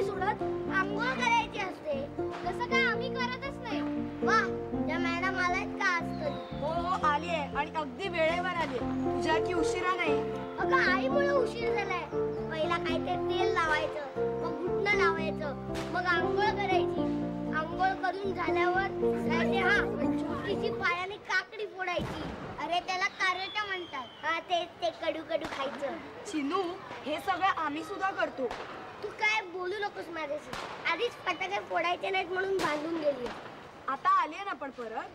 सोडत, आंघोळ करायची असते. तसं काय आम्ही करतच नाही. वा, त्या मॅडम आलात का आज तरी? हो आली आहे आणि अगदी वेळेवर आली. तुझ्या की उशिरा नाही. अगं आईमुळे उशीर झालाय. पहिला काय ते तेल लावायचं, मग घुटणं लावायचं, मग आंघोळ करायची. आंघोळ करून झाल्यावर छोटीशी पायाने काकडी फोडायची. अरे त्याला कारट म्हणतात. हा ते कडू कडू खायचं. चिनू, हे सगळं आम्ही सुद्धा करतो. तू काय बोलू नकोस माझ्याशी. आधीच फटाके फोडायचे नाहीत म्हणून भांडून गेली. आता आले ना पण परत.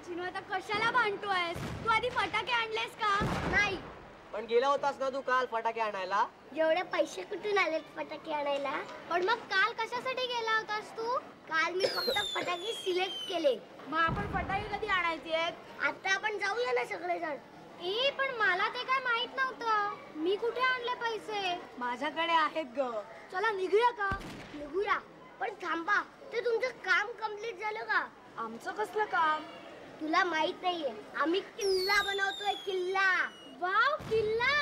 चिनू आता कशाला भांडतोयस? तू आधी फटाके आणलेस का? नाही. पण गेला होतास ना तू काल फटाके आणायला? जेवढे पैसे कुठून आलेत फटाके आणायला? पण मग काल कशासाठी गेला होतास तू? काल मी फक्त फटाके सिलेक्ट केले. मग आपण फटाके कधी आणायचे आहेत? आता आपण जाऊया ना सगळेजण. पण मला ते काय माहित नव्हतं. मी कुठे आणले पैसे? माझ्याकडे आहेत ग. चला निघूया का? निघूया, पण थांबा. ते तुमचं काम कम्प्लीट झालं का? आमचं कसलं काम? तुला माहित नाहीये, आम्ही किल्ला बनवतोय. किल्ला. वाव, किल्ला?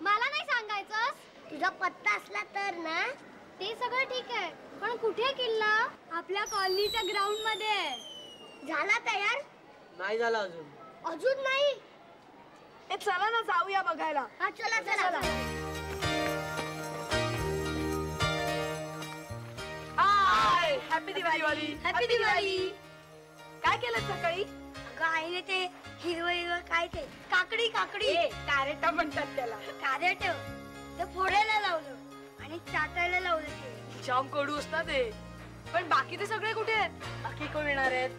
मला नाही सांगायचंस? तुझा पत्ता असला तर ना. ते सगळं ठीक आहे, पण कुठे किल्ला? आपल्या कॉलनीच्या ग्राउंड मध्ये. झाला तयार? नाही झाला अजून. अजून नाही? ए चला ना जाऊया बघायला. हा चला चला. हाय, हॅपी दिवाळी. हॅपी दिवाळी. काय केलं सकाळी? आईने ते हिरवं हिरवं काय ते काकडी काकडी कॅरेटा म्हणतात त्याला. कारेट ते फोडायला लावलं आणि चाटायला लावलं. ते जाम कडू असतात ते. पण बाकीचे सगळे कुठे आहेत? बाकी कोण येणार आहेत?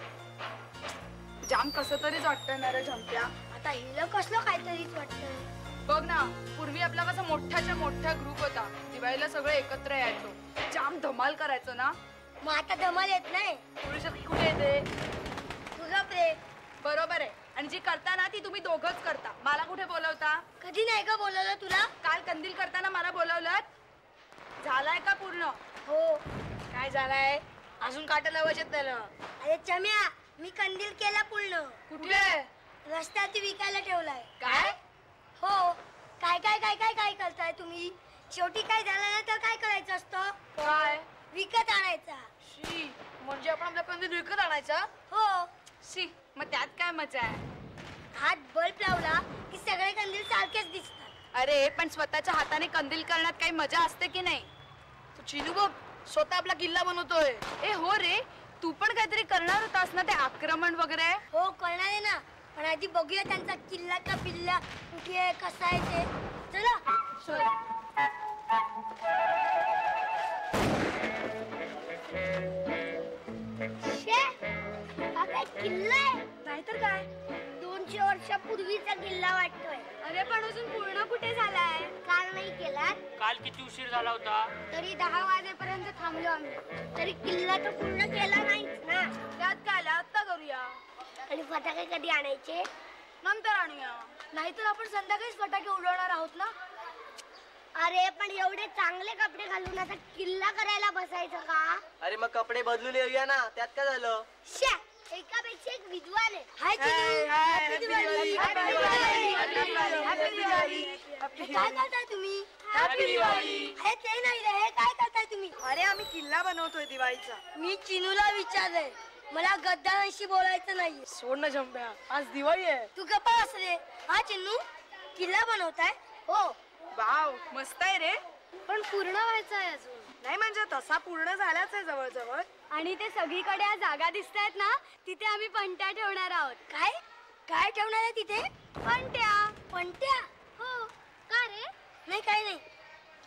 जाम कसं तरीच वाटतं ना रे झंप्या. आता हिला कसलं काहीतरीच वाटतं. बघ ना, पूर्वी आपला कसा मोठाच्या मोठा ग्रुप होता. दिवाळीला सगळे एकत्र यायचो, जाम धमाल करायचो ना. मग आता धमाल येत नाही. थोडीशी कुठे येते? तुझं प्रेम. बरोबर आहे. आणि जी करता ना ती तुम्ही दोघंच करता. मला कुठे बोलवता? कधी नाही का बोलवलं तुला? काल कंदील करताना मला बोलवलं. झालाय का पूर्ण? हो. काय झालंय? अजून काटा लावायचे त्याला. अरे चम्या, मी कंदील केला पूर्ण. कुठे? रस्त्यात विकायला ठेवलाय. काय? हो. काय काय काय काय काय करताय तुम्ही? शेवटी काय झालं नाही तर काय करायचं असतं? काय? विकत आणायचा. शी, म्हणजे आपण आपला कंदील विकत आणायचा? हो. शी, मग त्यात काय मजा आहे? हात बल्ब लावला की सगळे कंदील सारखेच दिसतात. अरे पण स्वतःच्या हाताने कंदील करण्यात काही मजा असते की नाही? तू चिनू बघ, स्वतः आपला किल्ला बनवतोय. ए हो रे, तू पण काहीतरी करणार होतास ना, ते आक्रमण वगैरे? हो करणार आहे ना, पण आधी बघूया त्यांचा किल्ला का बिल्ला कुठे आहे, कसा आहे ते. चला. हा काय किल्ला आहे? नाहीतर काय. 200 वर्षापूर्वीचा किल्ला वाटतोय. अरे पण अजून पूर्ण कुठे झालाय? काल नाही केला काल किती उशीर झाला होता? तरी 10 वाजेपर्यंत थांबलो आम्ही. तरी किल्ला तर पूर्ण केला नाहीच ना. त्यात काय, आत्ता करूया. आणि फटाके कधी आणायचे? नंतर आणूया. नाहीतर आपण संध्याकाळीच फटाके उडवणार आहोत ना. अरे पण एवढे चांगले कपडे घालून आता किल्ला करायला बसायचं का? अरे मग कपडे बदलून येऊया ना, त्यात काय झालं? श्या, एकापेक्षा एक विद्वान आहे. हाय Happy दिवाळी. काय करताय तुम्ही? Happy दिवाळी. हे ते नाही रे, हे काय करताय तुम्ही? अरे आम्ही किल्ला बनवतोय दिवाळीचा. मी चिनूला विचारलंय, मला गद्दारांशी बोलायचं नाहीये. सोड ना झंप्या, आज दिवाळी आहे. तू गप्पा बस रे. हा चिन्नू, किल्ला बनवताय? हो. वाव, मस्त आहे रे. पण पूर्ण व्हायचं आहे अजून. नाही म्हणजे तसा पूर्ण झालाच आहे जवळजवळ. आणि ते सगळीकडे जागा दिसतायत ना, तिथे आम्ही पंट्या ठेवणार आहोत. काय काय ठेवणार आहे तिथे? पंट्या. पंट्या? हो. का रे? नाही काय नाही.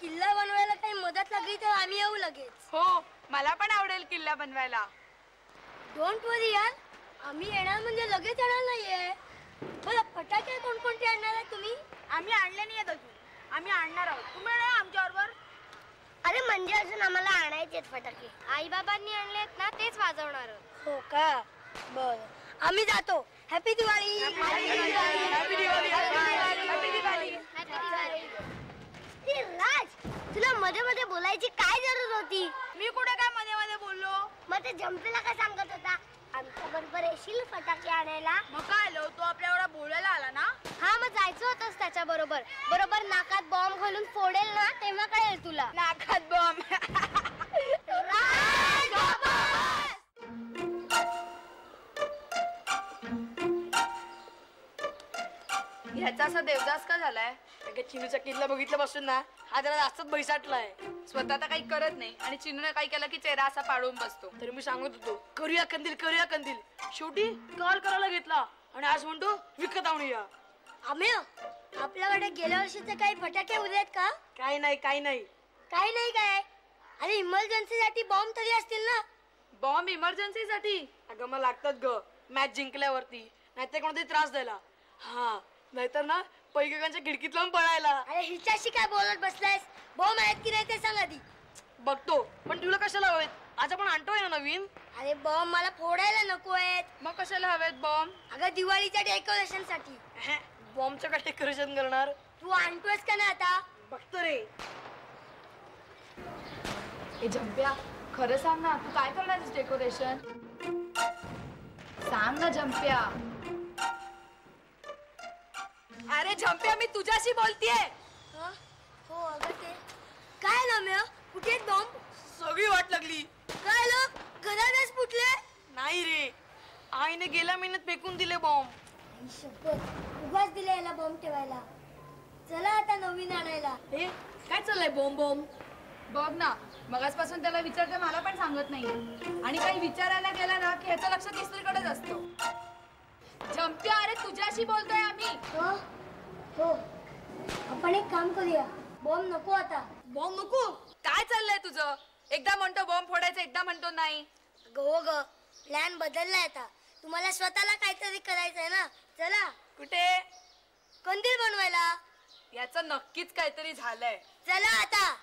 किल्ला बनवायला काही मदत लागली तर आम्ही येऊ लगेच. हो, मला पण आवडेल किल्ला बनवायला. डोंट वरी यार, आम्ही येणार म्हणजे लगेच येणार नाहीये. बरं, फटाके कोणकोणते आणणार आहे तुम्ही? आम्ही आणले नाही अजून. आम्ही आणणार आहोत. तुम्ही येणार आमच्या बरोबर? अरे म्हणजे अजून आम्हाला आणायचेत फटाके. आई बाबांनी आणलेत ना, तेच वाजवणार. हो का? बर, आम्ही जातो. हॅपी दिवाळी. हॅपी दिवाळी. ते राज, तुला मध्ये मध्ये बोलायची काय जरूर होती? मी कुठे काय मध्ये मध्ये बोललो? मग ते जंपेला काय सांगत होता? आमच्या बरोबर येशील फटाके आणायला? मग काय आलो, तो आपल्या एवढा बोलायला आला ना. हा, मग जायचं होतंच त्याच्या बरोबर. बरोबर नाकात बॉम्ब घालून फोडेल ना, तेव्हा कळेल तुला. नाकात बॉम्ब. ह्याचा असा देवदास का झालाय? चिनूचा किल्ला बघितल्यापासून ना हा जरा जास्तच बैसाटलाय. स्वतः तर काही करत नाही आणि चिनूने काही केलं की चेहरा असा पाडून बसतो. तरी मी सांगत होतो करूया कंदील करूया कंदील. शेवटी काल करायला घेतला आणि आज म्हणतो विकत आणूया. आम्ही आपल्याकडे गेल्या वर्षीचे काही फटाके उरलेत का? काय नाही काय नाही. काही नाही काय. अरे इमर्जन्सीसाठी बॉम्ब तरी असतील ना? बॉम्ब इमर्जन्सीसाठी? अगं मला लागतात ग मॅच जिंकल्यावरती, नाहीतर कोणतरी त्रास द्यायला. हा नाहीतर ना पैकेकांच्या खिडकीत लावून पळायला. अरे हिच्याशी काय बोलत बसलायस? बॉम्ब आहेत की नाही ते सांग आधी. बघतो पण तुला कशाला हवेत? आज आपण आणतोय ना नवीन. अरे बॉम्ब मला फोडायला नको आहेत. मग कशाला हवेत बॉम्ब? अगं दिवाळीच्या डेकोरेशन साठी. बॉम्बचं काय डेकोरेशन करणार? तू आणतोयस का ना आता? बघतो रे. ए जंप्या, खरं सांग ना, तू काय करणार डेकोरेशन? सांग ना जंप्या. अरे जंप्या, मी तुझ्याशी बोलतेय. हं? हो अगं ते काय ना कुठे बॉम्ब? सगळी वाट लागली. काय लो घरातच फुटले? नाही रे, आईने गेल्या महिन्यात फेकून दिले बॉम्ब. शपथ उगाच दिले याला बॉम्ब ठेवायला. चला आता नवीन आणायला. हे काय चाललंय बॉम्ब बॉम्ब? बघ ना, मगाचपासून त्याला विचारते मला पण सांगत नाही. आणि काही विचारायला गेला ना की ह्याचं लक्ष तिसरीकडेच असतो. जंप्या, अरे तुझ्याशी बोलतोय आम्ही. हो हो आपण एक काम करूया. बॉम्ब नको आता. बॉम्ब नको? काय चाललंय तुझं? एकदा म्हणतो बॉम्ब फोडायचं, एकदा म्हणतो नाही. हो ग प्लॅन बदललाय आता. तुम्हाला स्वतःला काहीतरी करायचंय ना. चला. कुठे? कंदील बनवायला. याचं नक्कीच काहीतरी झालंय. चला आता.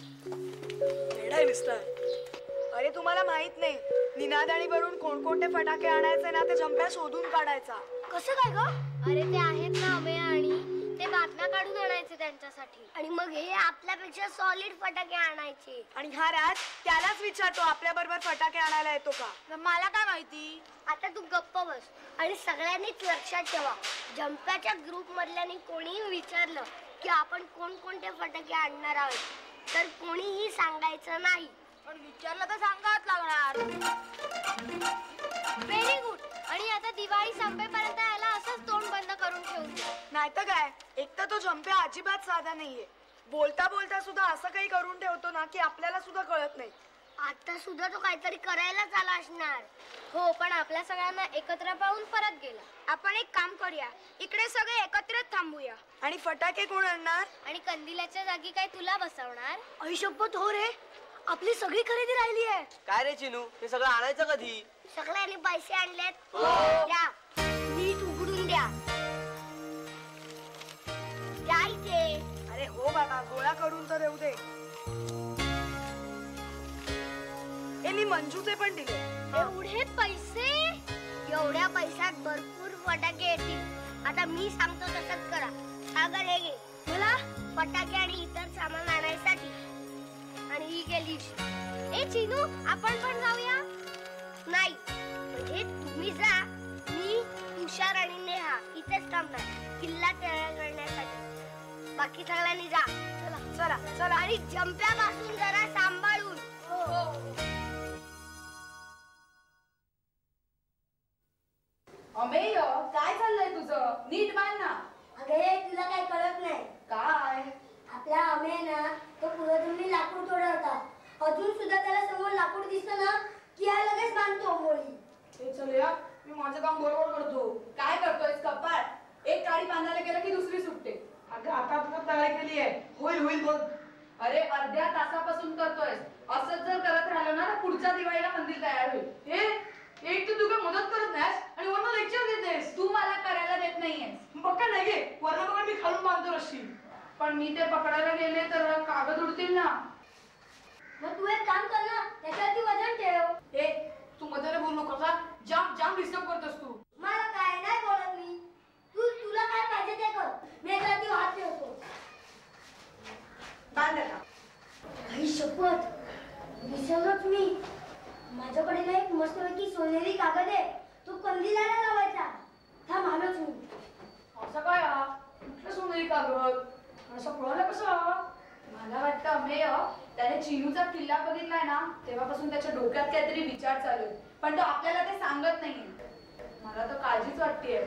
वेडाय नुसतं. अरे तुम्हाला माहित नाही, निनादाणीवरून कोणकोणते फटाके आणायचे ना ते जंप्या शोधून काढायचा. कसं काय ग? अरे ते आहेत ना अमेय आणि ते बातम्या काढून आणायचे त्यांच्यासाठी. आणि मग हे आपल्यापेक्षा सॉलिड फटाके आणायचे. आणि हा राज त्यालाच विचारतो आपल्या बरोबर फटाके आणायला येतो का. मला काय माहिती. आता तू गप्प बस आणि सगळ्यांनीच लक्षात ठेवा, जंप्याच्या ग्रुप मधल्यानी कोणीही विचारलं की आपण कोणकोणते फटाके आणणार आहोत तर कोणीही सांगायचं नाही. पण विचारलं तर सांगावंच लागणार. Very good. आणि आता दिवाळी संपेपर्यंत याला असंच तोंड बंद करून ठेवून दे. नाहीतर काय, एक तर तो जंप्या अजिबात साधा नाहीये. बोलता बोलता सुद्धा असं काही करून ठेवतो ना की आपल्याला सुद्धा कळत नाही. आता सुद्धा तो काहीतरी करायलाच आला असणार. हो पण आपल्या सगळ्यांना एकत्र पाहून परत गेला. आपण एक काम करूया, इकडे सगळे एकत्रच थांबूया. आणि फटाके कोण आणणार? आणि कंदिलाच्या जागी काय तुला बसवणार? आई शपथ हो रे, आपली सगळी खरेदी राहिली आहे. काय रे चिनू, हे सगळं आणायचं कधी? सगळ्यांनी पैसे आणलेत. द्या, नीट उघडून द्या. द्या इथे. अरे हो बाबा, गोळा करून तर येऊ दे. मी मंजूचे पण दिले. एवढे पैसे? एवढ्या पैशात भरपूर फटाके येतील. आता मी सांगतो तसंच करा. सागर हे घे मला फटाके आणि इतर सामान आणायसाठी. आणि ही गेली. ए चिनू, आपण पण जाऊया? नाही म्हणजे तुम्ही जा, मी तुषार आणि नेहा इथेच थांबणार किल्ला तयार करण्यासाठी. बाकी सगळ्यांनी जा. चला चला चला. आणि जंप्यापासून जरा सांभाळून. हो. अमेय, काय चाललंय तुझं? नीट बांध ना. अगं तुला काय कळत नाही काय? आपल्या अमेय ना तो पुरातून लाकूड तोडा होता. अजून सुद्धा त्याला समोर लाकूड दिसतं ना की हा लगेच बांधतो मोळी. हे चल या, मी माझं काम बरोबर करतो. काय करतोयस कपाळ? एक काडी बांधायला गेलं की दुसरी सुटते. अगं आता आपण तयारी केली आहे, होईल होईल बघ. अरे अर्ध्या तासापासून करतोयस. असंच जर करत राहिलो ना तर पुढच्या दिवाळीला मंदिर तयार होईल. हे एक तर तू काय मदत करत नाहीस आणि वरनं लेक्चर देतेस. तू मला करायला देत नाहीयेस. बघ काय नाही गे, वरनं बघा मी खालून बांधतो रस्सी. पण मी ते पकडायला गेले तर कागद उडतील ना. मग तू एक काम कर ना, त्याच्यावरती वजन ठेव. ए तू मध्ये बोलू नको का? जाम जाम डिस्टर्ब करतोस तू. मला काय नाही बोलत मी. तुला काय पाहिजे ते कर. मी त्याच्यावरती हात ठेवतो. बांध आता. आई शपथ, विसरलोच मी. माझ्याकडे ना एक मस्तपैकी सोनेरी कागद आहे. तो कंदिलाला लावायचा. थांब आलोच मी. असं काय हा? कुठलं सोनेरी कागद? असं पळालं कसं? मला वाटतं अमेय, त्याने चिनूचा किल्ला बघितलाय ना तेव्हापासून त्याच्या डोक्यात काहीतरी विचार चालू आहेत. पण तो आपल्याला ते सांगत नाहीये. मला तर काळजीच वाटतेय.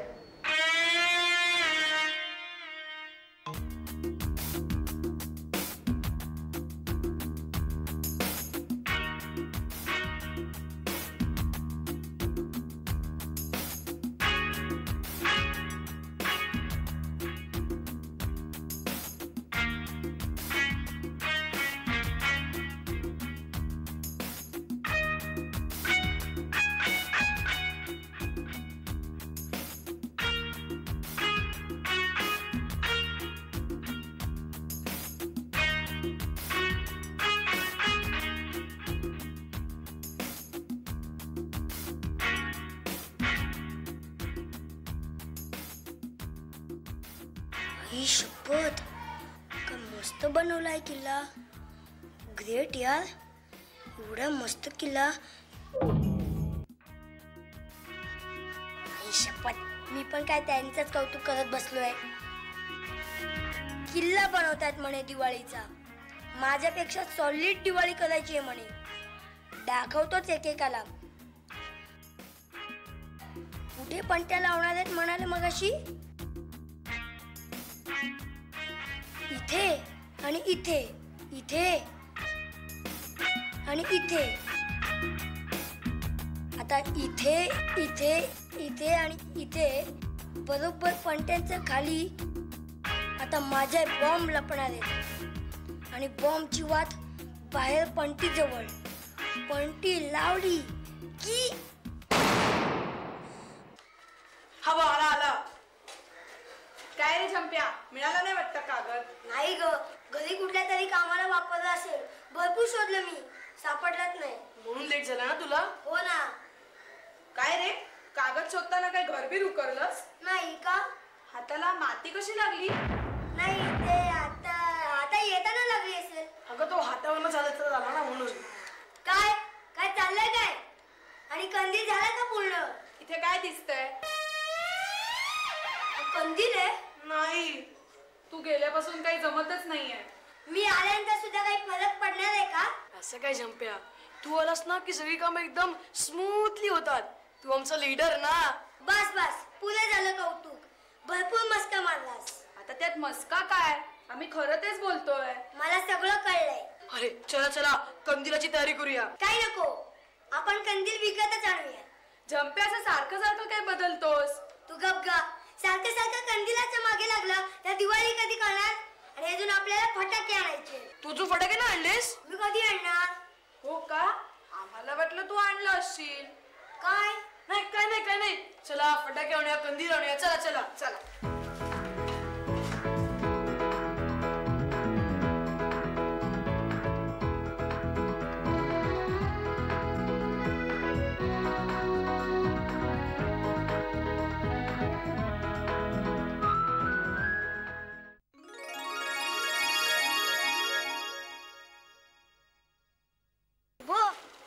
ही शपथ का मस्त बनवलाय किल्ला. ग्रेट यार, एवढा मस्त किल्ला. ही शपथ, मी पण काय त्यांचंच कौतुक करत बसलोय. किल्ला बनवतात म्हणे दिवाळीचा. माझ्यापेक्षा सॉलिड दिवाळी करायची आहे म्हणे. दाखवतोच एकेकाला. कुठे पणत्या लावणार आहेत म्हणाले मगाशी. इथे आणि इथे, इथे आणि इथे. आता इथे इथे इथे आणि इथे बरोबर पणत्यांच्या खाली आता माझे बॉम्ब लपणार आहेत. आणि बॉम्बची वाट बाहेर पणती जवळ. पणती लावली की हवा आला आला. काय रे झंप्या, मिळाला नाही वाटतं कागद? नाही ग, घरी कुठल्या तरी कामाला वापरला असेल. भरपूर शोधलं मी, सापडलाच नाही. म्हणून लेट झाला ना तुला? हो ना. काय रे, कागद शोधताना काय घरबीर उकरलंस? नाही का? हाताला माती कशी लागली? नाही, ते आता येताना लागली असेल. अगं तो हातावरनं चालत झाला ना म्हणून. काय काय चाललंय काय? आणि कंदील झाला का पूर्ण? इथे काय दिसतंय? कंदील आहे? नाही, तू गेल्यापासून काही जमतच नाहीये. मी आल्यानंतर सुद्धा काही फरक पडणार आहे का? असं काय झंप्या, तू आलास ना की सगळी कामं एकदम स्मूथली होतात. तू आमचा लीडर ना. बस बस, पुरे झालं कौतुक. भरपूर मस्का मारलास. आता त्यात मस्का काय? आम्ही खरं तेच बोलतोय. मला सगळं कळलंय. अरे चला चला, कंदिलाची तयारी करूया. काय नको, आपण कंदील विकतच आणूया. झंप्या, असं सारखं सारखं काय बदलतोस? तू गप गा. सारखं सारखं कंदिलाच्या मागे लागलं तर दिवाळी कधी करणार? आणि अजून आपल्याला फटाके आणायचे. तू जो फटाके ना आणलेस, मी कधी आणणार? हो का? आम्हाला वाटलं तू आणलं असशील. काय नाही काय नाही काय नाही. चला फटाके आणूया, कंदील आणूया. चला चला चला.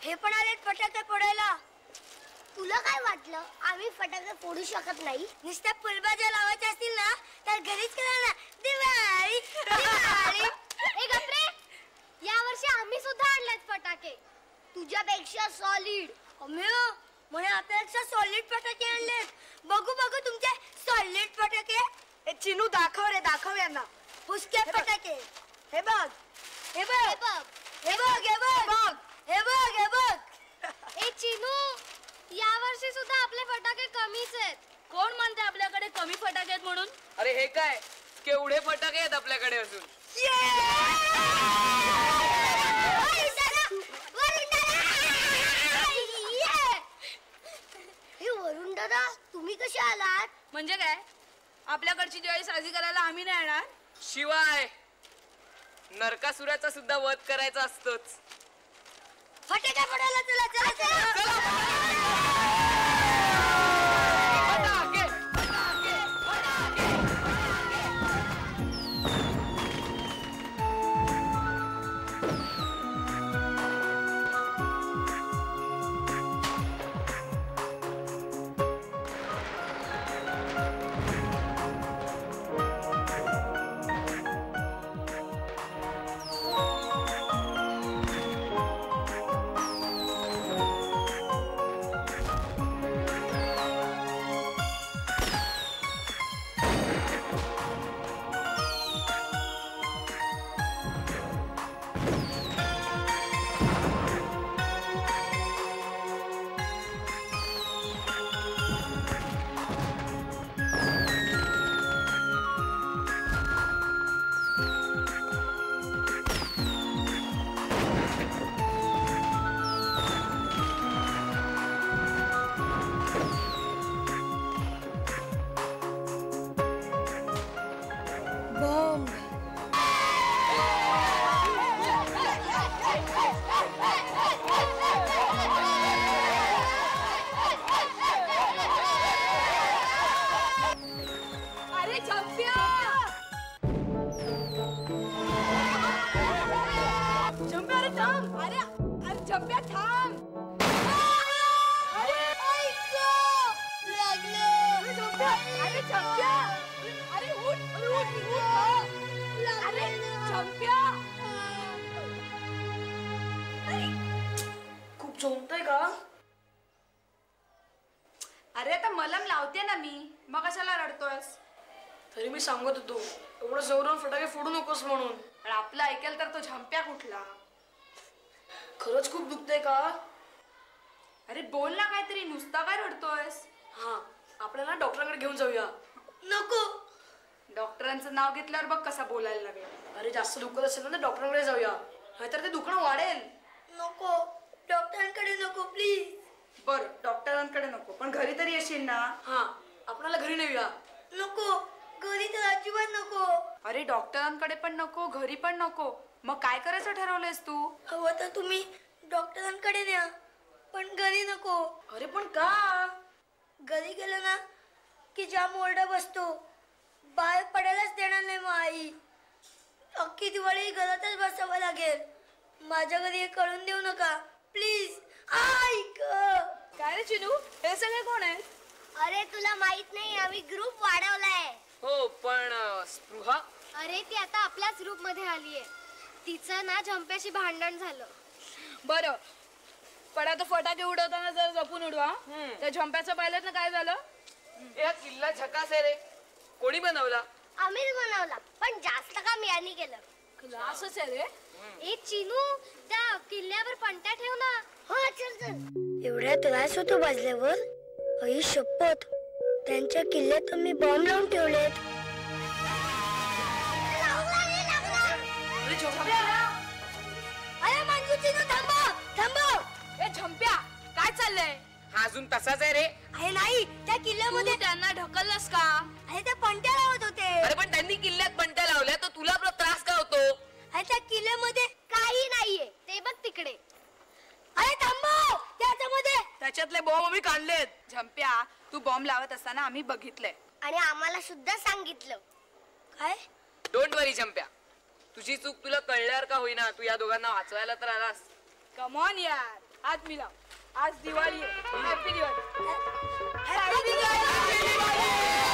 हे पण आलेत फटाके फोडायला. तुला काय वाटलं आम्ही फटाके फोडू शकत नाही? नुसत्या फुलबाजा लावायच्या असतील ना तर घरीच करा ना. दिवाळी दिवाळी. ए गप्रे, या वर्षी आम्ही सुद्धा आणलेत फटाके. तुझ्यापेक्षा सॉलिड. म्हणे आपल्यापेक्षा सॉलिड फटाके आणलेत. बघू बघू तुमचे सॉलिड फटाके. ए चिनू, दाखव रे, दाखव यांना. फुसके फटाके. हे बघ, हे बघ हे बघ हे बघ हे बघ हे बघ हे बघ. ए चिनू, या वर्षी सुद्धा आपले फटाके कमीच आहेत. कोण म्हणते आपल्याकडे कमी फटाके आहेत म्हणून? अरे हे काय, केवढे फटाके आहेत आपल्याकडे अजून. हे वरुण दादा, तुम्ही कसे आलात? म्हणजे काय, आपल्याकडची दिवाळी साजरी करायला आम्ही नाही येणार? शिवाय नरकासुराचा सुद्धा वध करायचा असतोच. फटाके फोडायला चला चला चला. अरे अरे झंप्या थांब. अरे झंप्या, अरे उठ, अरे झंप्या. खूप झोंबतोय का? अरे आता मलम लावते ना मी, मग कशाला रडतोयस? तरी मी सांगत होतो एवढं जोरात फटाके फोडू नकोस म्हणून. पण आपलं ऐकेल तर तो झंप्या कुठला? खरंच खूप दुखतंय का? अरे बोल ना काहीतरी, नुसता काय रडतोयस? हा, आपल्याला डॉक्टरांकडे घेऊन जाऊया. नको. डॉक्टरांचं नाव घेतल्यावर बघ कसा बोलायला लागेल. अरे जास्त दुखत असेल ना तर डॉक्टरांकडे जाऊया, नाहीतर ते दुखणं वाढेल. नको डॉक्टरांकडे नको प्लीज. बर डॉक्टरांकडे नको, पण घरी तरी येशील ना? हा, आपल्याला घरी नेऊया. नको घरी तर अजिबात नको. अरे डॉक्टरांकडे पण नको, घरी पण नको, मग काय करायचं ठरवलंयस तू? हवं तर तुम्ही डॉक्टरांकडे न्या, पण घरी नको. अरे पण का? घरी गेलं ना की जाम ओरडा बसतो. बाहेर पडायलाच देणार नाही मग आई. अख्खी दिवाळी घरातच बसावं लागेल. माझ्या घरी हे कळून देऊ नका प्लीज. ऐक. काय रे चिनू, हे सगळे कोण आहेत? अरे तुला माहित नाही, आम्ही ग्रुप वाढवलाय. हो पण स्पृहा अरे ती आता आपल्याच ग्रुप मध्ये आलीये. तिचं ना झंप्याशी भांडण झालं. बरं, पण आता फटाके उडवताना जर जपून उडवा. त्या झंप्याचं पाहिलं ना काय झालं? हा किल्ला झकास आहे रे. कोणी बनवला? आम्हीच बनवला, पण जास्त काम यांनी केलं. क्लासच आहे रे. ए चिनू, त्या किल्ल्यावर पणत्या ठेव ना. हो चल चल. एवढा त्रास होतो भाजल्यावर. आई शपथ, त्यांच्या किल्ल्यात मी बॉम्ब लावून ठेवलेत. अरे झोंप्या, अरे मंजू चिनू थांबव थांबव. ए झंप्या, काय चाललंय? हा अजून तसाच आहे रे. अरे नाही, त्या किल्ल्यामध्ये त्यांना ढकललंस का? अरे त्या पणत्या लावत होते. अरे पण त्यांनी किल्ल्यात पणत्या लावल्या तर तुला आपला त्रास का होतो? अरे त्या किल्ल्यामध्ये काही नाहीये. ते बघ तिकडे. अरे थांबव, त्याच्यामध्ये. त्याच्यातले बॉम्ब आम्ही काढलेत. झंप्या, तू बॉम्ब लावत असताना आम्ही बघितलंय. आणि आम्हाला सुद्धा सांगितलं. काय? डोंट वरी चंप्या, तुझी चूक तुला कळल्यावर का होईना तू या दोघांना वाचवायला तर आलास. कम ऑन यार, हात मिलाव. आज दिवाळी आहे. हॅपी दिवाळी. हॅपी दिवाळी.